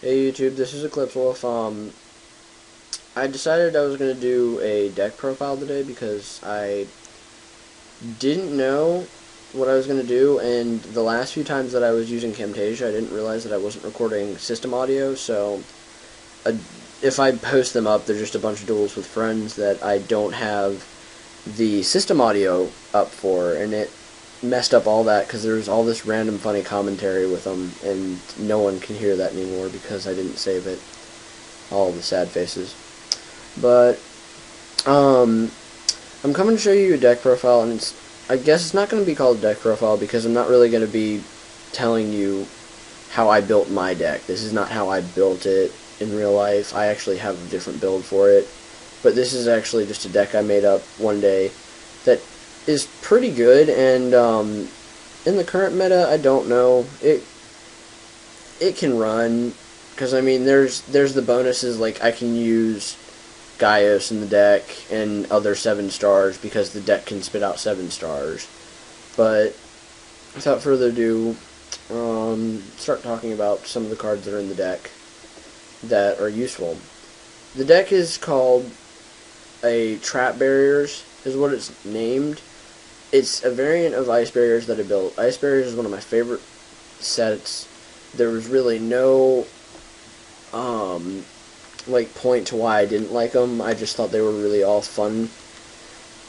Hey YouTube, this is Eclipsewolf. I decided I was going to do a deck profile today because I didn't know what I was going to do, and the last few times that I was using Camtasia, I didn't realize that I wasn't recording system audio, so uh, if I post them up, they're just a bunch of duels with friends that I don't have the system audio up for, and it messed up all that because there's all this random funny commentary with them, and no one can hear that anymore because I didn't save it. All the sad faces. But um, I'm coming to show you a deck profile, and I guess it's not going to be called a deck profile because I'm not really going to be telling you how I built my deck. This is not how I built it in real life. I actually have a different build for it. But this is actually just a deck I made up one day that is pretty good, and in the current meta, I don't know. It can run, because I mean, there's the bonuses, like I can use Gaius in the deck and other 7 stars because the deck can spit out 7 stars. But without further ado, start talking about some of the cards that are in the deck that are useful. The deck is called a Trap Barriers, is what it's named. It's a variant of Ice Barriers that I built. Ice Barriers is one of my favorite sets. There was really no like point to why I didn't like them. I just thought they were really all fun,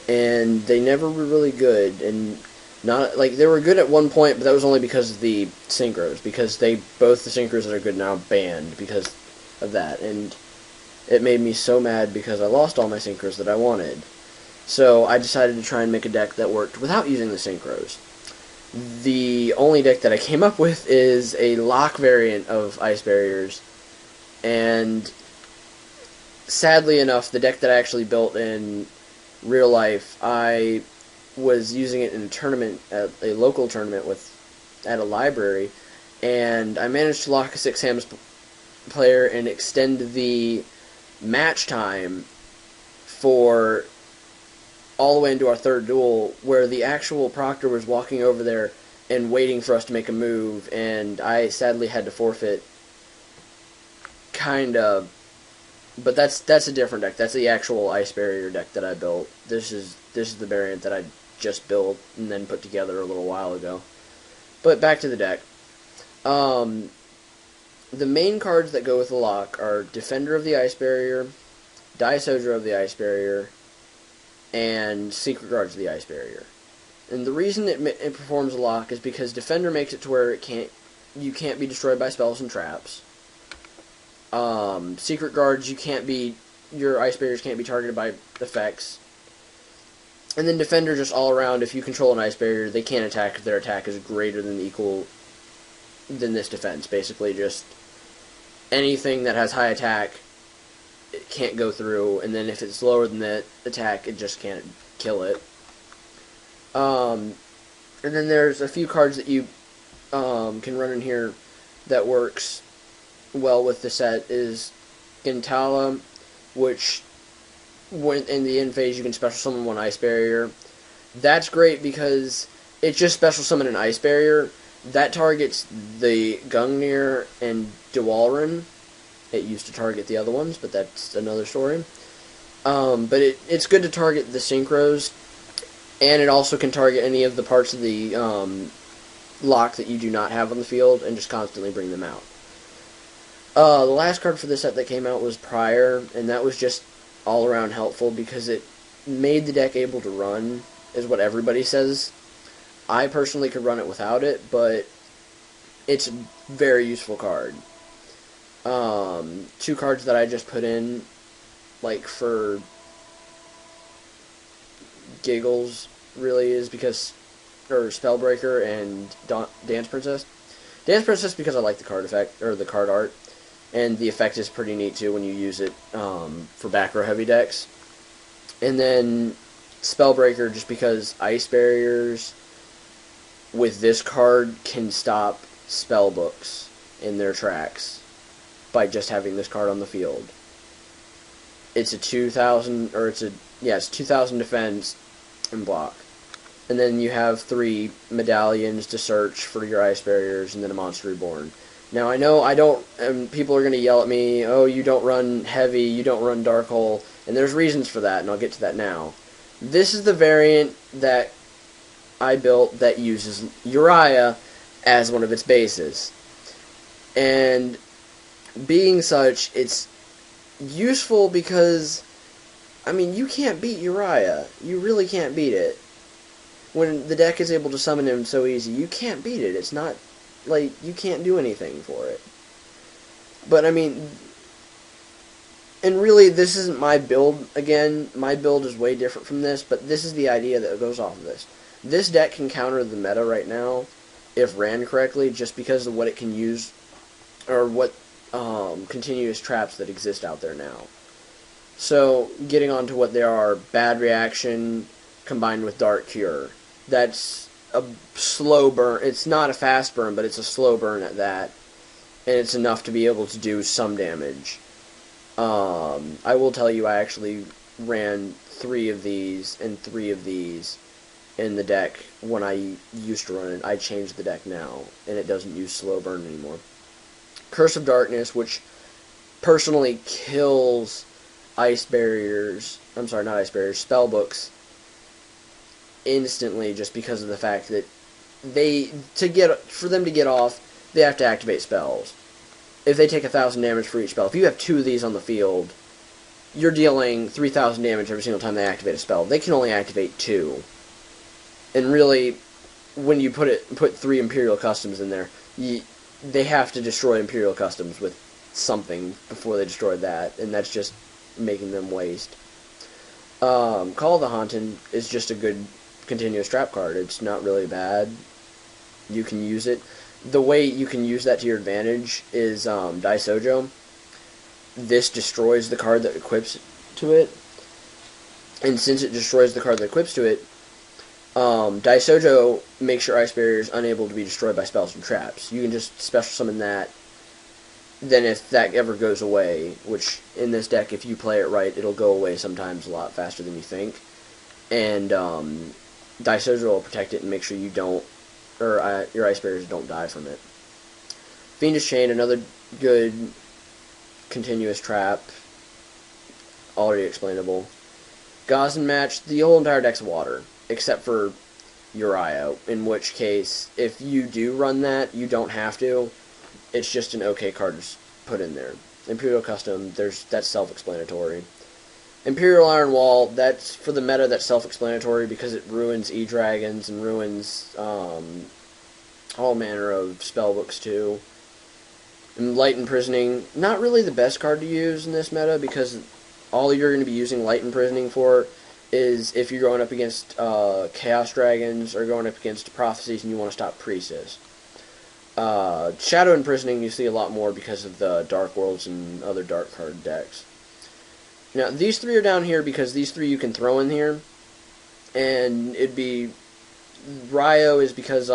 and they never were really good. And not like they were good at one point, but that was only because of the synchros. Because both the synchros that are good now banned because of that, and it made me so mad because I lost all my synchros that I wanted. So I decided to try and make a deck that worked without using the synchros. The only deck that I came up with is a lock variant of Ice Barriers, and sadly enough, the deck that I actually built in real life, I was using it in a tournament, at a local tournament at a library, and I managed to lock a 6 hands player and extend the match time for all the way into our third duel, where the actual proctor was walking over there and waiting for us to make a move, and I sadly had to forfeit. Kinda, but that's a different deck. That's the actual Ice Barrier deck that I built. This is the variant that I just built and then put together a little while ago. But back to the deck. The main cards that go with the lock are Defender of the Ice Barrier, Dice Soldier of the Ice Barrier, and Secret Guards of the Ice Barrier. And the reason it performs a lock is because Defender makes it to where you can't be destroyed by spells and traps. Secret Guards, your Ice Barriers can't be targeted by effects. And then Defender, just all around, if you control an Ice Barrier, they can't attack if their attack is greater than this defense. Basically, just anything that has high attack, it can't go through, and then if it's lower than that attack, it just can't kill it. And then there's a few cards that you can run in here that works well with the set is Gintala, which when in the end phase you can special summon one Ice Barrier. That's great because it just special summon an Ice Barrier. That targets the Gungnir and Dewalrin. It used to target the other ones, but that's another story. But it's good to target the Synchros, and it also can target any of the parts of the lock that you do not have on the field and just constantly bring them out. The last card for this set that came out was Prior, and that was just all around helpful because it made the deck able to run, is what everybody says. I personally could run it without it, but it's a very useful card. 2 cards that I just put in, like for giggles, really, is because, or Spellbreaker and Dance Princess. Dance Princess because I like the card effect, or the card art, and the effect is pretty neat too when you use it for back row heavy decks. And then Spellbreaker just because Ice Barriers with this card can stop spellbooks in their tracks by just having this card on the field. It's a 2,000, or it's 2,000 defense and block. And then you have 3 medallions to search for your Ice Barriers, and then a Monster Reborn. Now, I know I don't, and people are going to yell at me, oh, you don't run heavy, you don't run Dark Hole, and there's reasons for that, and I'll get to that now. This is the variant that I built that uses Uria as one of its bases. And being such, it's useful because, I mean, you can't beat Uria. You really can't beat it. When the deck is able to summon him so easy, you can't beat it. It's not, like, you can't do anything for it. But, I mean, and really, this isn't my build, again. My build is way different from this, but this is the idea that goes off of this. This deck can counter the meta right now, if ran correctly, just because of what it can use, or what continuous traps that exist out there now. So, getting on to what they are, Bad Reaction combined with Dark Cure. That's a slow burn. It's not a fast burn, but it's a slow burn at that. And it's enough to be able to do some damage. I will tell you, I actually ran 3 of these and 3 of these in the deck when I used to run it. I changed the deck now, and it doesn't use slow burn anymore. Curse of Darkness, which personally kills ice barriers. I'm sorry, not ice barriers, spell books instantly, just because of the fact that for them to get off, they have to activate spells. If they take 1,000 damage for each spell, if you have 2 of these on the field, you're dealing 3,000 damage every single time they activate a spell. They can only activate 2. And really, when you put 3 Imperial Customs in there, they have to destroy Imperial Customs with something before they destroy that, and that's just making them waste. Call of the Haunted is just a good continuous trap card. It's not really bad. You can use it. The way you can use that to your advantage is Daisojo. This destroys the card that equips to it. And since it destroys the card that equips to it, Daisojo makes your ice barriers unable to be destroyed by spells and traps. You can just special summon that. Then if that ever goes away, which in this deck, if you play it right, it'll go away sometimes a lot faster than you think. And Daisojo will protect it and make sure you don't, or your ice barriers don't die from it. Fiendish Chain, another good continuous trap, already explainable. Gauzen Match, the whole entire deck's water, except for Uria, in which case, if you do run that, you don't have to. It's just an okay card to put in there. Imperial Custom, that's self-explanatory. Imperial Iron Wall, that's for the meta, that's self-explanatory because it ruins E-Dragons and ruins all manner of spellbooks too. And Light Imprisoning, not really the best card to use in this meta because all you're going to be using Light Imprisoning for is if you're going up against Chaos Dragons or going up against Prophecies and you want to stop Priestess. Shadow Imprisoning you see a lot more because of the Dark Worlds and other Dark card decks. Now, these 3 are down here because these 3 you can throw in here. And it'd be... Ryo is because,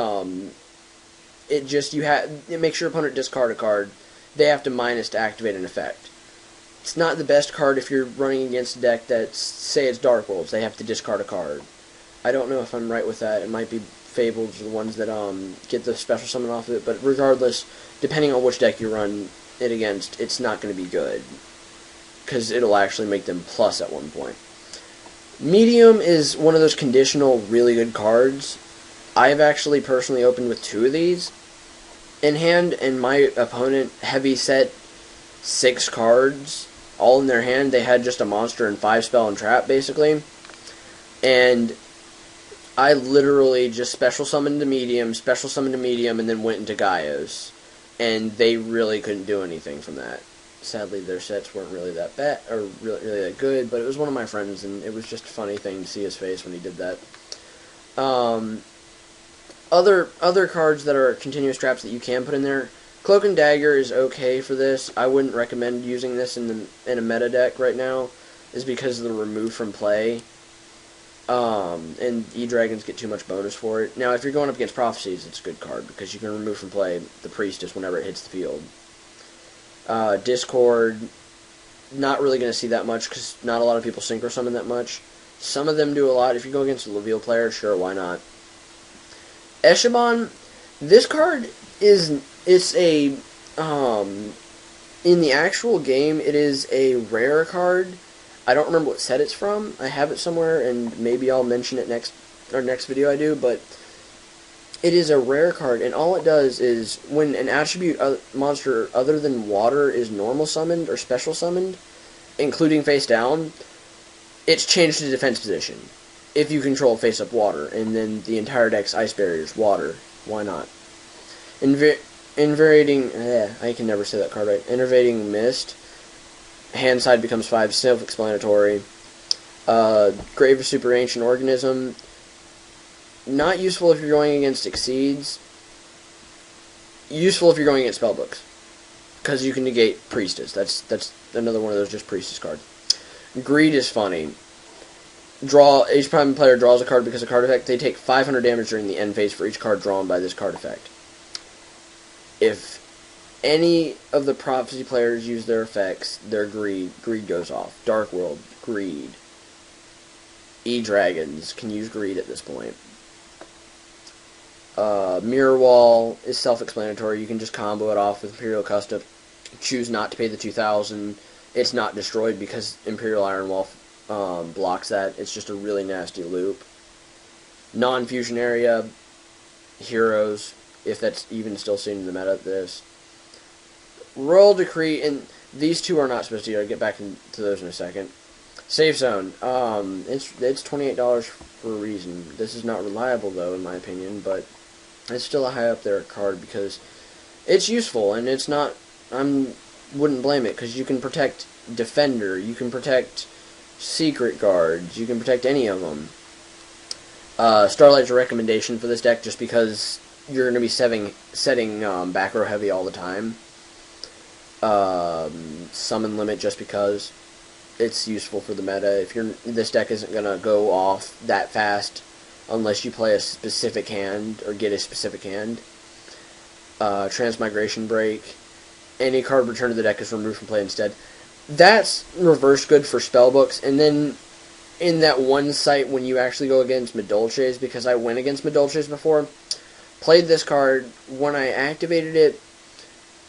it makes your opponent discard a card. They have to minus to activate an effect. It's not the best card if you're running against a deck that's, say it's Dark Worlds. They have to discard a card. I don't know if I'm right with that. It might be Fables, the ones that get the special summon off of it. But regardless, depending on which deck you run it against, it's not going to be good. Because it'll actually make them plus at one point. Medium is one of those conditional, really good cards. I've actually personally opened with 2 of these in hand, and my opponent heavy set 6 cards, all in their hand. They had just a monster and 5 spell and trap, basically. And I literally just special summoned to medium, and then went into Gaios. And they really couldn't do anything from that. Sadly, their sets weren't really that bad, or really that good, but it was one of my friends, and it was just a funny thing to see his face when he did that. Other cards that are continuous traps that you can put in there, Cloak and Dagger is okay for this. I wouldn't recommend using this in a meta deck right now, is because of the remove from play. And E-Dragons get too much bonus for it. Now, if you're going up against Prophecies, it's a good card, because you can remove from play the Priestess whenever it hits the field. Discord, not really going to see that much, because not a lot of people synchro summon that much. Some of them do a lot. If you go against a Leviel player, sure, why not? Echelon, this card it's a In the actual game, it is a rare card. I don't remember what set it's from. I have it somewhere, and maybe I'll mention it next video I do, but it is a rare card, and all it does is when an attribute monster other than water is normal summoned or special summoned, including face down, it's changed to defense position. If you control face up water, and then the entire deck's ice barrier is water, why not? Invariating, I can never say that card right. Innervating Mist. Hand side becomes 5, self-explanatory. Grave of Super Ancient Organism. Not useful if you're going against Exceeds. Useful if you're going against Spellbooks. Because you can negate Priestess. That's another one of those just Priestess cards. Greed is funny. Each prime player draws a card because of card effect. They take 500 damage during the end phase for each card drawn by this card effect. If any of the Prophecy players use their effects, their greed goes off. Dark World, greed. E-Dragons can use greed at this point. Mirror Wall is self-explanatory. You can just combo it off with Imperial Custom. Choose not to pay the 2,000. It's not destroyed because Imperial Iron Wall blocks that. It's just a really nasty loop. Non-fusion area, Heroes, if that's even still seen in the meta, this. Royal Decree, and these two are not supposed to. I'll get back into those in a second. Safe Zone, it's $28 for a reason. This is not reliable, though, in my opinion, but it's still a high up there card because it's useful, and it's not, wouldn't blame it, because you can protect Defender, you can protect Secret Guards, you can protect any of them. Starlight's a recommendation for this deck just because you're going to be setting back row heavy all the time. Summon Limit just because it's useful for the meta. If this deck isn't going to go off that fast unless you play a specific hand or get a specific hand. Transmigration Break. Any card returned to the deck is removed from play instead. That's reverse good for spellbooks, and then in that one site when you actually go against Medolces, because I went against Medolces before, played this card, when I activated it,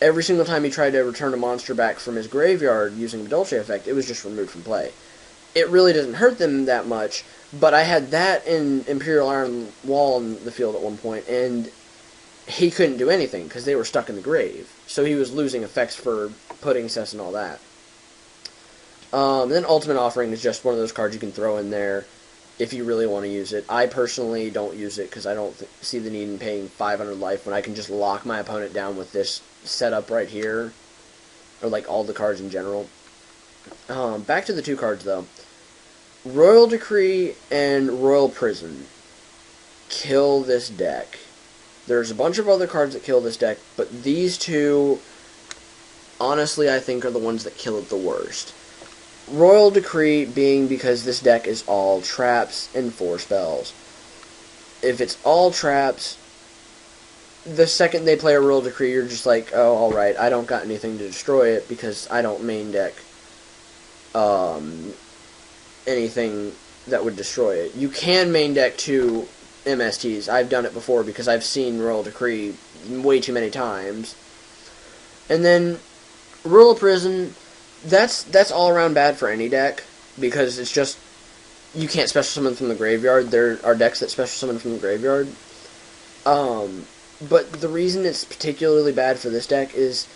every single time he tried to return a monster back from his graveyard using the Medolce effect, it was just removed from play. It really doesn't hurt them that much, but I had that in Imperial Iron Wall in the field at one point, and he couldn't do anything because they were stuck in the grave. So he was losing effects for Pudding Cess and all that. Then Ultimate Offering is just one of those cards you can throw in there if you really want to use it. I personally don't use it because I don't see the need in paying 500 life when I can just lock my opponent down with this setup right here, or like all the cards in general. Back to the two cards though. Royal Decree and Royal Prison kill this deck. There's a bunch of other cards that kill this deck, but these two, honestly, I think are the ones that kill it the worst. Royal Decree being because this deck is all traps and 4 spells. If it's all traps, the second they play a Royal Decree, you're just like, oh, alright, I don't got anything to destroy it because I don't main deck anything that would destroy it. You can main deck 2 MSTs. I've done it before because I've seen Royal Decree way too many times. And then Royal Prison, that's all around bad for any deck because it's just you can't special summon from the graveyard. There are decks that special summon from the graveyard. But the reason it's particularly bad for this deck is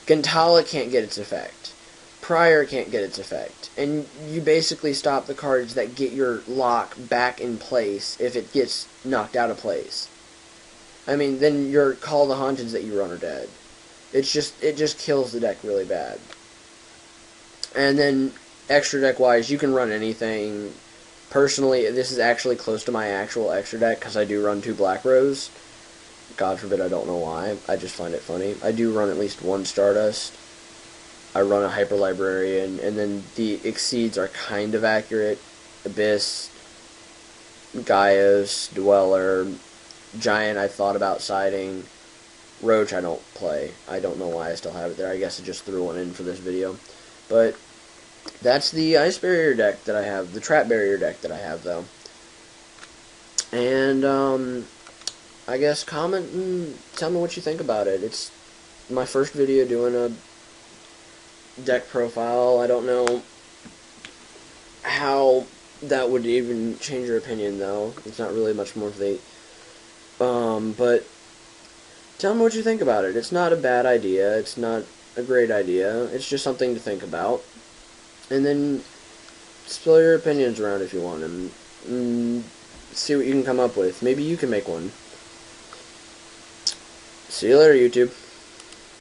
Gantala can't get its effect. Prior can't get its effect. And you basically stop the cards that get your lock back in place if it gets knocked out of place. I mean, then your Call of the Haunted that you run are dead. It just kills the deck really bad. And then, extra deck-wise, you can run anything. Personally, this is actually close to my actual extra deck, because I do run 2 Black Rose. God forbid, I don't know why. I just find it funny. I do run at least 1 Stardust. I run a Hyper Librarian, and then the Exceeds are kind of accurate. Abyss, Gaius, Dweller, Giant I thought about siding. Roach I don't play. I don't know why I still have it there. I guess I just threw one in for this video. But that's the Ice Barrier deck that I have. The Trap Barrier deck that I have, though. And, I guess comment and tell me what you think about it. my first video doing a deck profile. I don't know how that would even change your opinion, though. It's not really much more to but tell me what you think about it. It's not a bad idea. It's not a great idea. It's just something to think about. And then spill your opinions around if you want, and see what you can come up with. Maybe you can make one. See you later, YouTube.